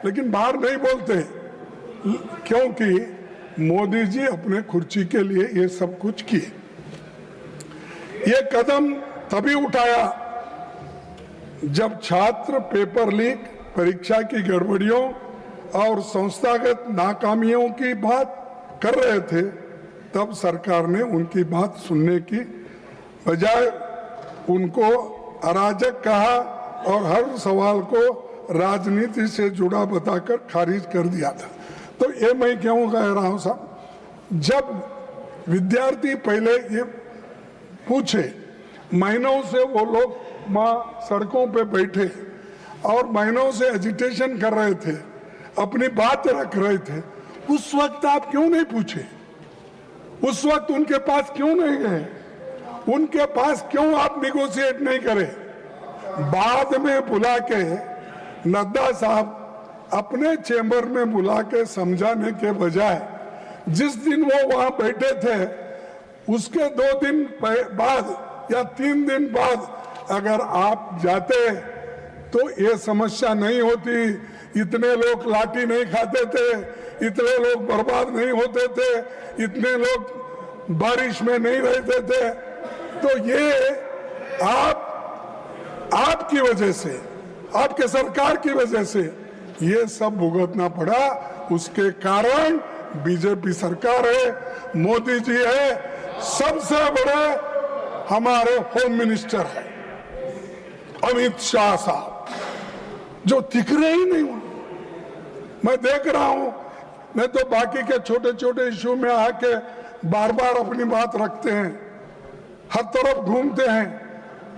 लेकिन बाहर नहीं बोलते, क्योंकि मोदी जी अपने कुर्सी के लिए ये सब कुछ किए। ये कदम तभी उठाया जब छात्र पेपर लीक, परीक्षा की गड़बड़ियों और संस्थागत नाकामियों की बात कर रहे थे। तब सरकार ने उनकी बात सुनने की बजाय उनको अराजक कहा और हर सवाल को राजनीति से जुड़ा बताकर खारिज कर दिया था। तो ये मैं क्यों कह रहा हूं साहब, जब विद्यार्थी पहले ये पूछे, महीनों से वो लोग वहाँ सड़कों पे बैठे और महीनों से एजिटेशन कर रहे थे, अपनी बात रख रहे थे, उस वक्त आप क्यों नहीं पूछे? उस वक्त उनके पास क्यों नहीं गए? उनके पास क्यों आप निगोशिएट नहीं करे? बाद में बुला के नड्डा साहब अपने चेंबर में बुला के समझाने के बजाय जिस दिन वो वहां बैठे थे उसके 2 दिन बाद या 3 दिन बाद अगर आप जाते तो ये समस्या नहीं होती, इतने लोग लाठी नहीं खाते थे, इतने लोग बर्बाद नहीं होते थे, इतने लोग बारिश में नहीं रहते थे। तो ये आपकी वजह से, आपके सरकार की वजह से ये सब भुगतना पड़ा। उसके कारण बीजेपी सरकार है, मोदी जी है, सबसे बड़े हमारे होम मिनिस्टर है अमित शाह साहब, जो दिख रहे ही नहीं। मैं देख रहा हूं, नहीं तो बाकी के छोटे छोटे इश्यू में आके बार बार अपनी बात रखते हैं, हर तरफ घूमते हैं।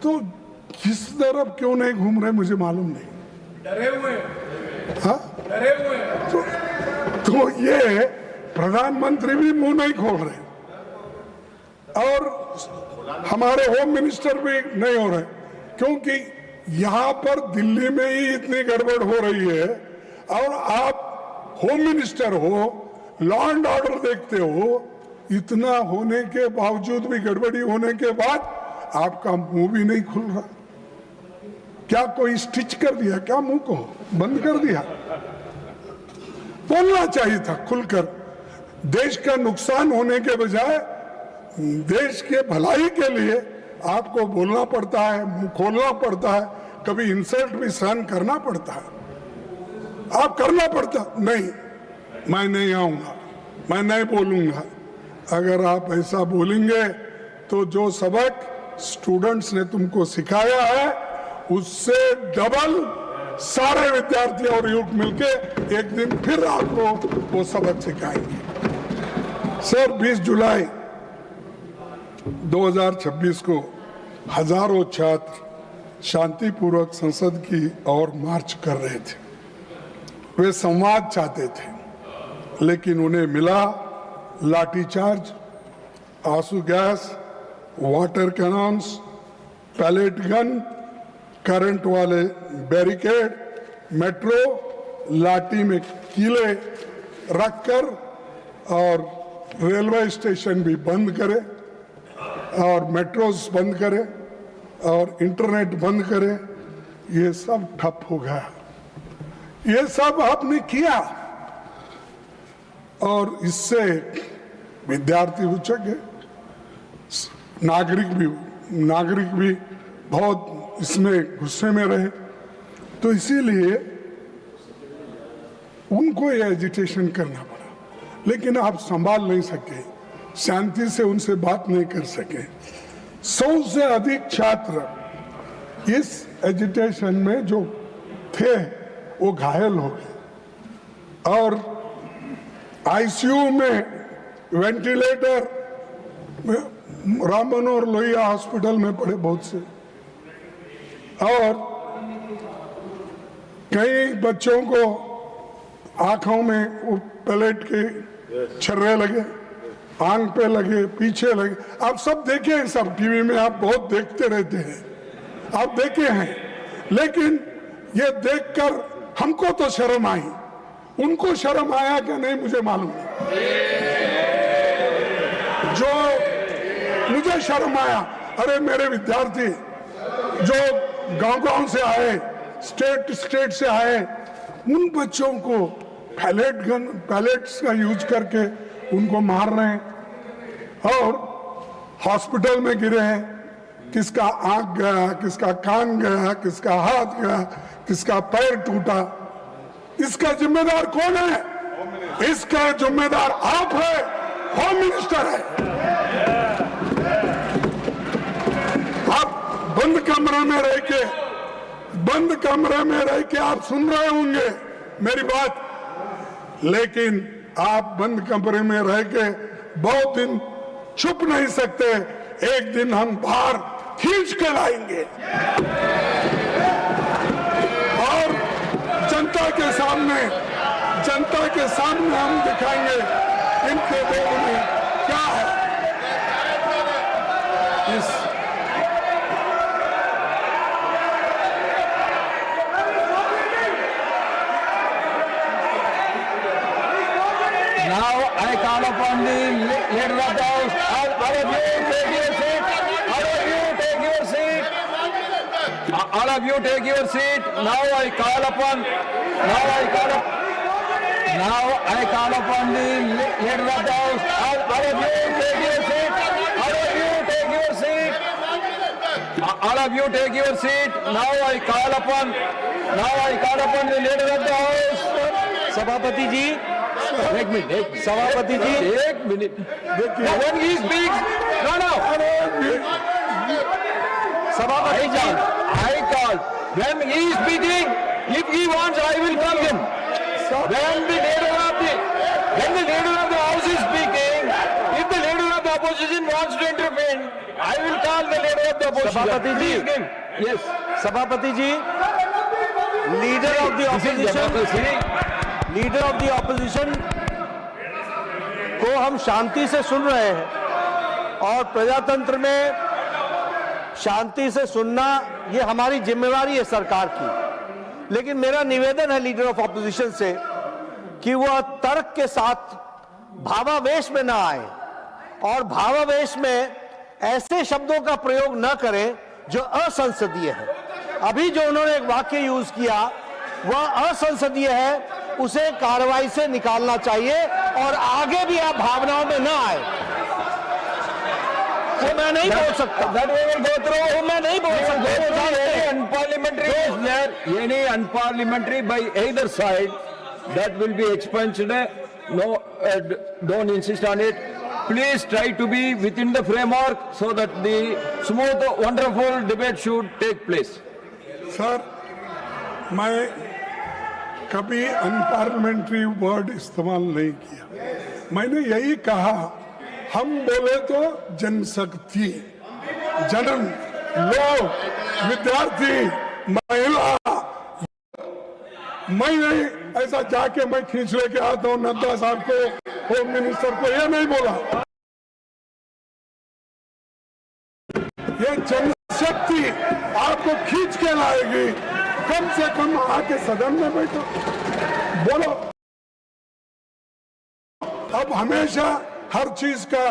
तो किस तरफ क्यों नहीं घूम रहे मुझे मालूम नहीं। डरे हुए, हाँ, डरे हुए। तो ये प्रधानमंत्री भी मुंह नहीं खोल रहे और हमारे होम मिनिस्टर भी नहीं हो रहे, क्योंकि यहां पर दिल्ली में ही इतनी गड़बड़ हो रही है और आप होम मिनिस्टर हो, लॉ एंड ऑर्डर देखते हो, इतना होने के बावजूद भी, गड़बड़ी होने के बाद आपका मुंह भी नहीं खुल रहा। क्या कोई स्टिच कर दिया क्या? मुंह को बंद कर दिया? बोलना चाहिए था खुलकर। देश का नुकसान होने के बजाय देश के भलाई के लिए आपको बोलना पड़ता है, मुंह खोलना पड़ता है, कभी इंसल्ट भी सहन करना पड़ता है। आप करना पड़ता नहीं, मैं नहीं आऊंगा, मैं नहीं बोलूंगा। अगर आप ऐसा बोलेंगे तो जो सबक स्टूडेंट्स ने तुमको सिखाया है उससे डबल सारे विद्यार्थी और युवक मिलके एक दिन फिर आपको वो सबक सिखाएंगे। सर, 20 जुलाई 2026 को हजारों छात्र शांतिपूर्वक संसद की ओर मार्च कर रहे थे। वे संवाद चाहते थे, लेकिन उन्हें मिला लाठीचार्ज, आंसू gas, water cannons, pellet gun, current वाले बैरिकेड, मेट्रो लाठी में कीले रखकर और रेलवे स्टेशन भी बंद करे और मेट्रोस बंद करे और इंटरनेट बंद करे। ये सब ठप हो गया। ये सब आपने किया और इससे विद्यार्थी उचक, नागरिक भी बहुत इसमें गुस्से में रहे। तो इसीलिए उनको ये एजिटेशन करना पड़ा, लेकिन आप संभाल नहीं सके, शांति से उनसे बात नहीं कर सके। 100 से अधिक छात्र इस एजिटेशन में जो थे वो घायल हो गए और आईसीयू में, वेंटिलेटर में, राम मनोहर लोहिया हॉस्पिटल में पड़े बहुत से, और कई बच्चों को आंखों में वो पैलेट के छर्रे लगे, आंख पे लगे, पीछे लगे। आप सब देखे हैं, सब टीवी में आप बहुत देखते रहते हैं, आप देखे हैं। लेकिन ये देखकर हमको तो शर्म आई, उनको शर्म आया कि नहीं मुझे मालूम नहीं। जो मुझे शर्म आया, अरे मेरे विद्यार्थी जो गांव-गांव से आए, स्टेट से आए, उन बच्चों को पैलेट्स का यूज करके उनको मार रहे हैं और हॉस्पिटल में गिरे हैं। किसका आंख गया, किसका कान गया, किसका हाथ गया, किसका पैर टूटा। इसका जिम्मेदार कौन है? इसका जिम्मेदार आप है, होम मिनिस्टर है। आप बंद कमरे में रह के आप सुन रहे होंगे मेरी बात, लेकिन आप बंद कमरे में रह के बहुत दिन छुप नहीं सकते। एक दिन हम बाहर खींच के लाएंगे और जनता के सामने हम दिखाएंगे इनके दिल में क्या है। Now I call upon the leader of the House. All of you take your seat. All of you take your seat. All of you take your seat. Now I call upon the leader of the House. All of you take your seat. All of you take your seat. All of you take your seat. Now I call upon the leader of the House. सभापति जी, एक minute, सभापति जी, एक minute. When he speaks, no. सभापति जी, I call. When he is speaking, if he wants, I will call him. When the leader of the House is speaking, if the leader of the opposition wants to intervene, I will call the leader of the opposition. सभापति जी, Yes. सभापति जी, leader of the opposition को हम शांति से सुन रहे हैं और प्रजातंत्र में शांति से सुनना ये हमारी जिम्मेवारी है सरकार की। लेकिन मेरा निवेदन है लीडर ऑफ ऑपोजिशन से कि वह तर्क के साथ भावावेश में ना आए और भावावेश में ऐसे शब्दों का प्रयोग न करें जो असंसदीय है। अभी जो उन्होंने एक वाक्य यूज किया वह असंसदीय है, उसे कार्रवाई से निकालना चाहिए और आगे भी आप भावनाओं में ना आए। वो मैं नहीं बोल सकता, मैं नहीं बोल सकता। Any unparliamentary by either side that will be expunged. No, don't insist on it. Please try to be within the framework so that the smooth, wonderful debate should take place. Sir, मैं कभी unparliamentary word इस्तेमाल नहीं किया। मैंने यही कहा, हम बोले तो जनशक्ति, लोग, विद्यार्थी, महिला। मैं नहीं ऐसा जाके मैं खींच लेके आता हूँ नड्डा साहब को, होम मिनिस्टर को, ये नहीं बोला। ये जनशक्ति आपको खींच के लाएगी। कम से कम आके सदन में बैठो, बोलो। अब हमेशा हर चीज का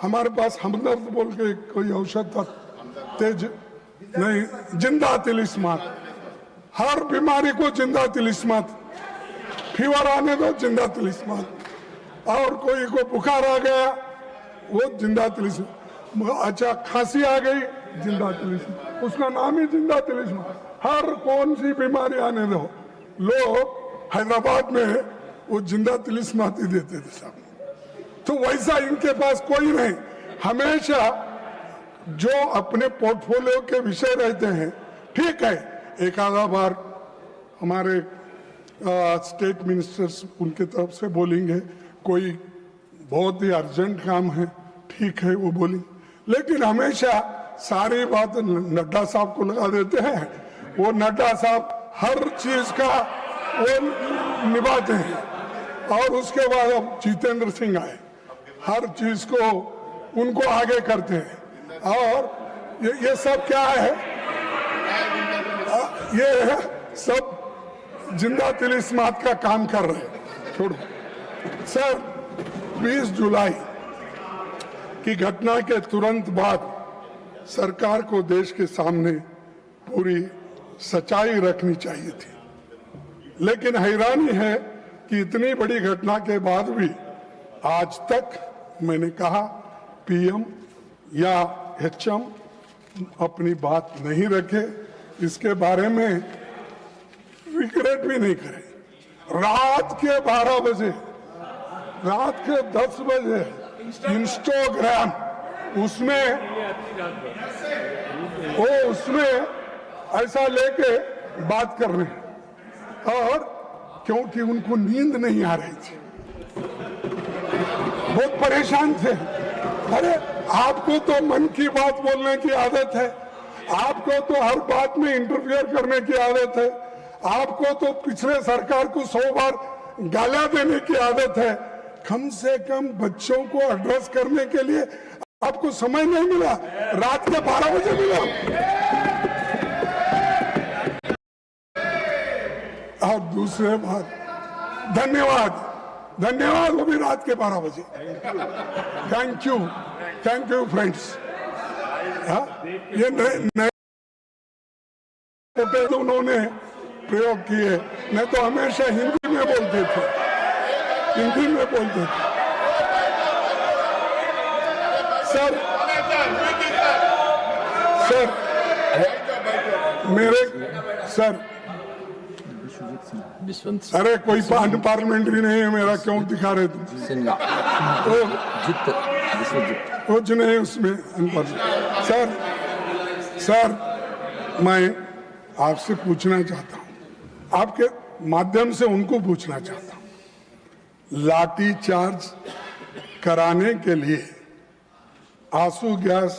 हमारे पास हमदर्द बोल के कोई औषध था, तेज नहीं, जिंदा तिलिस्मात। हर बीमारी को जिंदा तिलिस्मात, फीवर आने दो जिंदा तिलिस्मात, और कोई को बुखार आ गया वो जिंदा तिलिस्मात, अच्छा खांसी आ गई जिंदा तिलिस्मात, उसका नाम ही जिंदा तिलिस्मात। हर कौन सी बीमारी आने दो, लोग हैदराबाद में वो जिंदा तिलिस्मात ही देते थे साहब। तो वैसा इनके पास कोई नहीं। हमेशा जो अपने पोर्टफोलियो के विषय रहते हैं, ठीक है, एक आधा बार हमारे स्टेट मिनिस्टर्स उनके तरफ से बोलेंगे, कोई बहुत ही अर्जेंट काम है, ठीक है वो बोलेंगे, लेकिन हमेशा सारी बात नड्डा साहब को लगा देते हैं। वो नड्डा साहब हर चीज का वो निभाते हैं। और उसके बाद अब जितेंद्र सिंह आए, हर चीज को उनको आगे करते हैं। और ये सब क्या है, ये सब जिंदा तिलिस्मात का काम कर रहे हैं। छोड़ो सर, 20 जुलाई की घटना के तुरंत बाद सरकार को देश के सामने पूरी सच्चाई रखनी चाहिए थी, लेकिन हैरानी है कि इतनी बड़ी घटना के बाद भी आज तक मैंने कहा पीएम या एचएम अपनी बात नहीं रखे, इसके बारे में रिग्रेट भी नहीं करे। रात के 12 बजे, रात के 10 बजे इंस्टाग्राम उसमें ऐसा लेके बात कर रहे हैं, और क्योंकि उनको नींद नहीं आ रही थी, बहुत परेशान थे। अरे आपको तो मन की बात बोलने की आदत है, आपको तो हर बात में इंटरफियर करने की आदत है, आपको तो पिछले सरकार को 100 बार गालियां देने की आदत है। कम से कम बच्चों को एड्रेस करने के लिए आपको समय नहीं मिला, रात के 12 बजे मिला। और दूसरे बात, धन्यवाद वो भी रात के 12 बजे। Thank you friends. ये नए उन्होंने प्रयोग किए, नहीं तो हमेशा हिंदी में बोलते थे। सर अरे कोई पार्लियामेंट्री नहीं है मेरा, क्यों दिखा रहे तुम? कुछ नहीं उसमें। सर मैं आपसे पूछना चाहता हूं, आपके माध्यम से उनको पूछना चाहता हूं, लाठी चार्ज कराने के लिए, आंसू गैस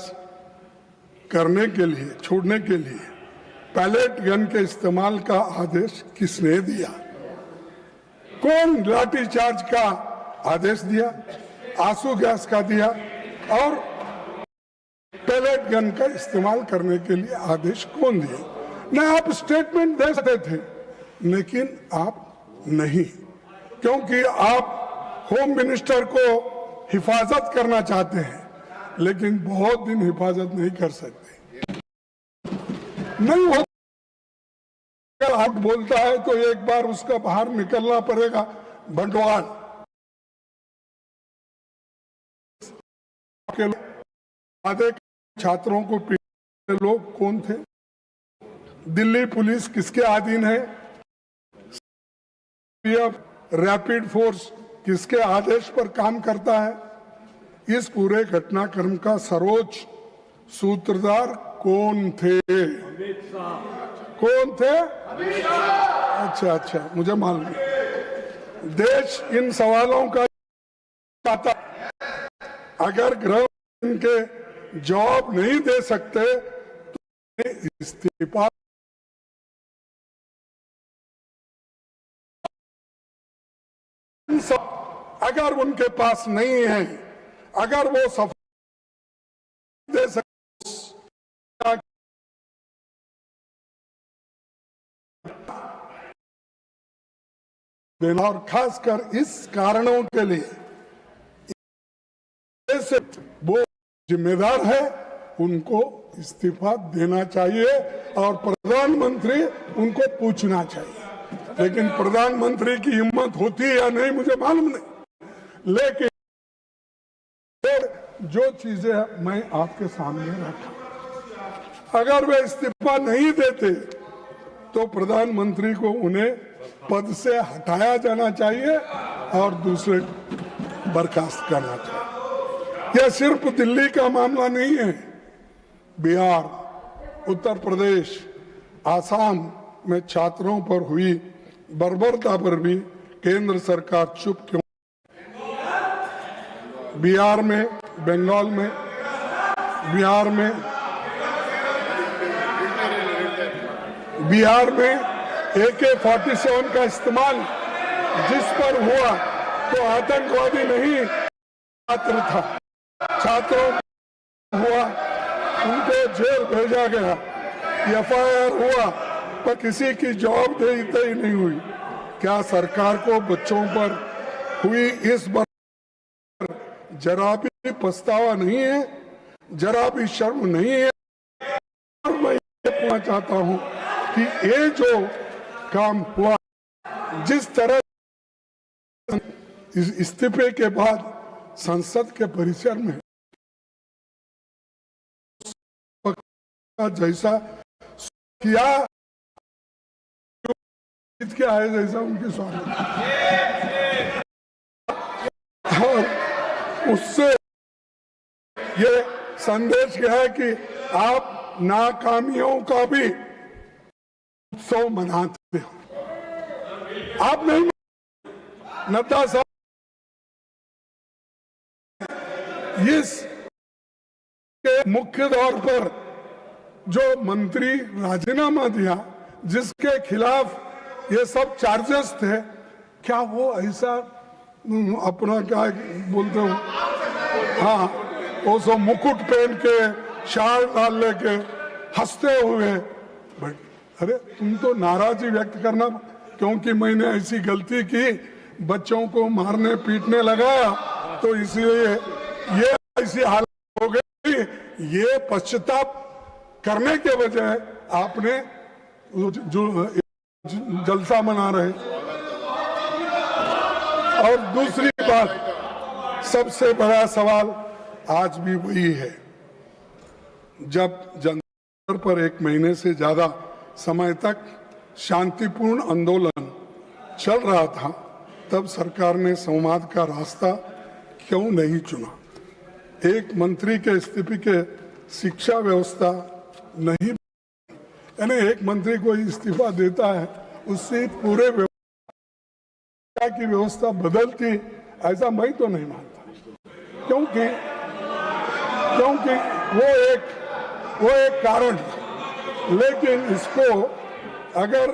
करने के लिए, छोड़ने के लिए पैलेट गन के इस्तेमाल का आदेश किसने दिया? कौन लाठी चार्ज का आदेश दिया, आंसू गैस का दिया, और पैलेट गन का इस्तेमाल करने के लिए आदेश कौन दिया? न आप स्टेटमेंट दे सकते थे, लेकिन आप नहीं, क्योंकि आप होम मिनिस्टर को हिफाजत करना चाहते हैं, लेकिन बहुत दिन हिफाजत नहीं कर सकते। नहीं हो, अगर हक बोलता है तो एक बार उसका बाहर निकलना पड़ेगा। बंटवाल के आधे छात्रों को पीटने लोग कौन थे? दिल्ली पुलिस किसके अधीन है? रैपिड फोर्स किसके आदेश पर काम करता है? इस पूरे घटनाक्रम का सर्वोच्च सूत्रधार कौन थे? कौन थे? अच्छा, मुझे मालूम है। देश इन सवालों का आता, अगर गृह इनके जवाब नहीं दे सकते तो इस्तीफा अगर उनके पास नहीं है, अगर वो सफल दे सकते देना, और खासकर इस कारणों के लिए वो जिम्मेदार है, उनको इस्तीफा देना चाहिए और प्रधानमंत्री उनको पूछना चाहिए। लेकिन प्रधानमंत्री की हिम्मत होती है या नहीं मुझे मालूम नहीं, लेकिन जो चीजें मैं आपके सामने रखा, अगर वे इस्तीफा नहीं देते तो प्रधानमंत्री को उन्हें पद से हटाया जाना चाहिए और दूसरे बर्खास्त करना चाहिए। यह सिर्फ दिल्ली का मामला नहीं है, बिहार, उत्तर प्रदेश, आसाम में छात्रों पर हुई बर्बरता पर भी केंद्र सरकार चुप क्यों? बिहार में, बंगाल में, बिहार में AK-47 का इस्तेमाल जिस पर हुआ तो आतंकवादी नहीं छात्र था, छात्रों हुआ, उनको जेल भेजा गया, FIR हुआ, पर किसी की जवाबदेही तय नहीं हुई। क्या सरकार को बच्चों पर हुई इस बार जरा भी पछतावा नहीं है, जरा भी शर्म नहीं है? और मैं ये पूछना चाहता हूं कि ये जो काम हुआ जिस तरह इस इस्तीफे के बाद संसद के परिसर में जैसा किया क्या है जैसा उनके स्वागत और उससे ये संदेश क्या है कि आप नाकामियों का भी उत्सव मनाते हो। आप नहीं, नड्डा साहब इस के मुख्य तौर पर जो मंत्री राजीनामा दिया, जिसके खिलाफ ये सब चार्जेस थे, क्या वो ऐसा अपना क्या बोलते हो, हाँ, वो सब मुकुट पहन के शाल डाल लेके हंसते हुए, अरे तुम तो नाराजगी व्यक्त करना क्योंकि मैंने ऐसी गलती की, बच्चों को मारने पीटने लगाया, तो इसलिए ये ऐसी हालत हो गई। ये पश्चाताप करने के बजाय आपने जो जलसा मना रहे। और दूसरी बात, सबसे बड़ा सवाल आज भी वही है, जब जनता पर 1 महीने से ज्यादा समय तक शांतिपूर्ण आंदोलन चल रहा था, तब सरकार ने संवाद का रास्ता क्यों नहीं चुना? एक मंत्री के इस्तीफे के शिक्षा व्यवस्था नहीं, यानी एक मंत्री को इस्तीफा देता है, उससे पूरे व्यवस्था की व्यवस्था बदलती, ऐसा मैं तो नहीं मानता, क्योंकि वो एक कारण। लेकिन इसको अगर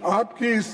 आपकी इस